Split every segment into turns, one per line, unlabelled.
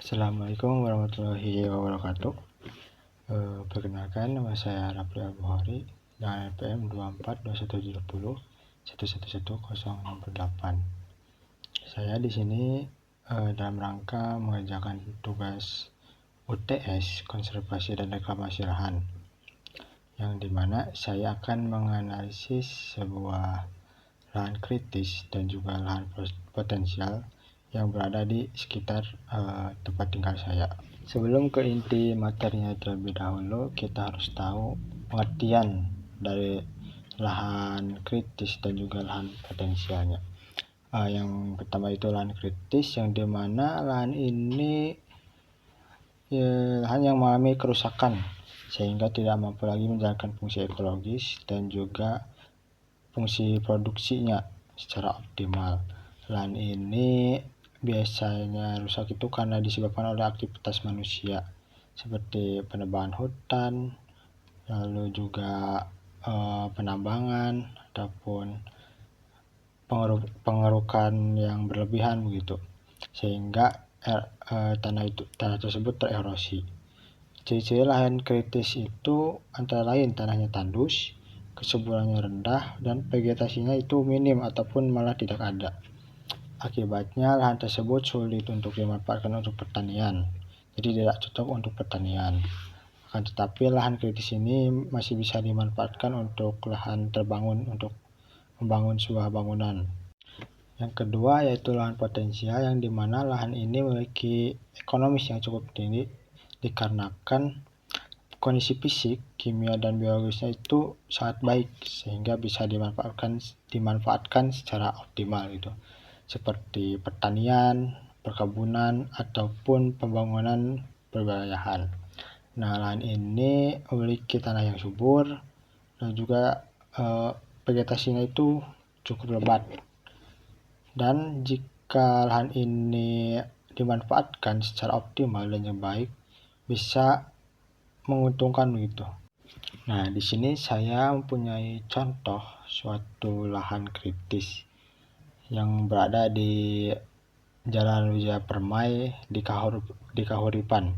Assalamualaikum warahmatullahi wabarakatuh. Perkenalkan, nama saya Rafli Al-Bukhari dengan NPM 242170111068. Saya di sini dalam rangka mengerjakan tugas UTS Konservasi dan Reklamasi Lahan, yang dimana saya akan menganalisis sebuah lahan kritis dan juga lahan potensial yang berada di sekitar tempat tinggal saya. Sebelum ke inti materinya terlebih dahulu, kita harus tahu pengertian dari lahan kritis dan juga lahan potensialnya. Yang pertama itu lahan kritis, yang dimana lahan ini lahan yang mengalami kerusakan sehingga tidak mampu lagi menjalankan fungsi ekologis dan juga fungsi produksinya secara optimal. Lahan ini biasanya rusak itu karena disebabkan oleh aktivitas manusia seperti penebangan hutan, lalu juga penambangan ataupun pengerukan yang berlebihan begitu, sehingga tanah tersebut tererosi. Ciri-ciri lahan kritis itu antara lain tanahnya tandus, kesuburannya rendah, dan vegetasinya itu minim ataupun malah tidak ada. Akibatnya lahan tersebut sulit untuk dimanfaatkan untuk pertanian, jadi tidak cocok untuk pertanian. Akan tetapi lahan kritis ini masih bisa dimanfaatkan untuk lahan terbangun untuk membangun sebuah bangunan. Yang kedua yaitu lahan potensial, yang dimana lahan ini memiliki ekonomis yang cukup tinggi dikarenakan kondisi fisik, kimia, dan biologisnya itu sangat baik sehingga bisa dimanfaatkan secara optimal gitu, seperti pertanian, perkebunan, ataupun pembangunan perwilayahan. Nah, lahan ini memiliki tanah yang subur dan juga vegetasinya itu cukup lebat. Dan jika lahan ini dimanfaatkan secara optimal dan yang baik, bisa menguntungkan begitu. Nah, di sini saya mempunyai contoh suatu lahan kritis yang berada di Jalan Wijaya Permai di Kahuripan.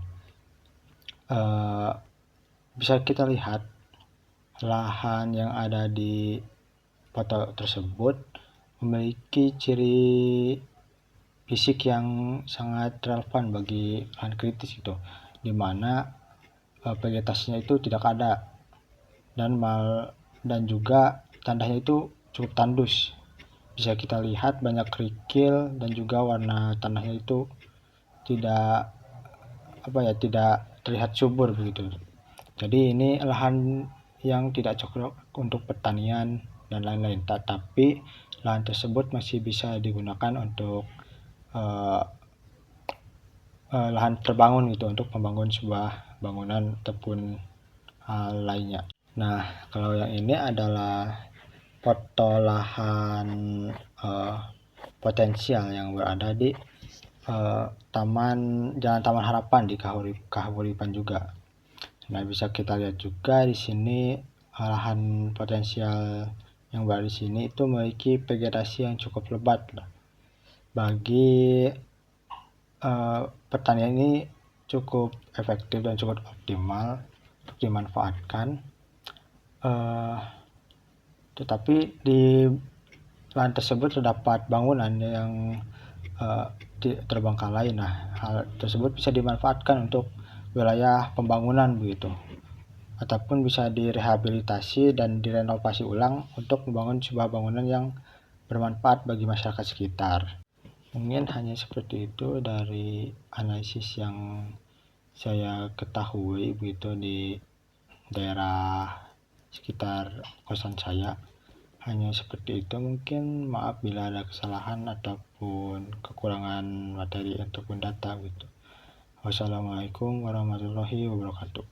Bisa kita lihat lahan yang ada di foto tersebut memiliki ciri fisik yang sangat relevan bagi lahan kritis itu, dimana vegetasinya itu tidak ada dan juga tanahnya itu cukup tandus. Bisa kita lihat banyak kerikil dan juga warna tanahnya itu tidak terlihat subur begitu. Jadi ini lahan yang tidak cocok untuk pertanian dan lain-lain, tetapi lahan tersebut masih bisa digunakan untuk lahan terbangun gitu, untuk membangun sebuah bangunan ataupun hal lainnya. Nah, kalau yang ini adalah foto lahan potensial yang berada di Jalan Taman Harapan di Kahuripan juga. Nah, bisa kita lihat juga di sini lahan potensial yang berada di sini itu memiliki vegetasi yang cukup lebat. Bagi pertanian ini cukup efektif dan cukup optimal untuk dimanfaatkan. Tetapi di lahan tersebut terdapat bangunan yang terbengkalai. Nah, hal tersebut bisa dimanfaatkan untuk wilayah pembangunan begitu, ataupun bisa direhabilitasi dan direnovasi ulang untuk membangun sebuah bangunan yang bermanfaat bagi masyarakat sekitar. Mungkin hanya seperti itu dari analisis yang saya ketahui begitu di daerah sekitar kosan saya. Hanya seperti itu, mungkin maaf bila ada kesalahan ataupun kekurangan materi ataupun data gitu. Wassalamualaikum warahmatullahi wabarakatuh.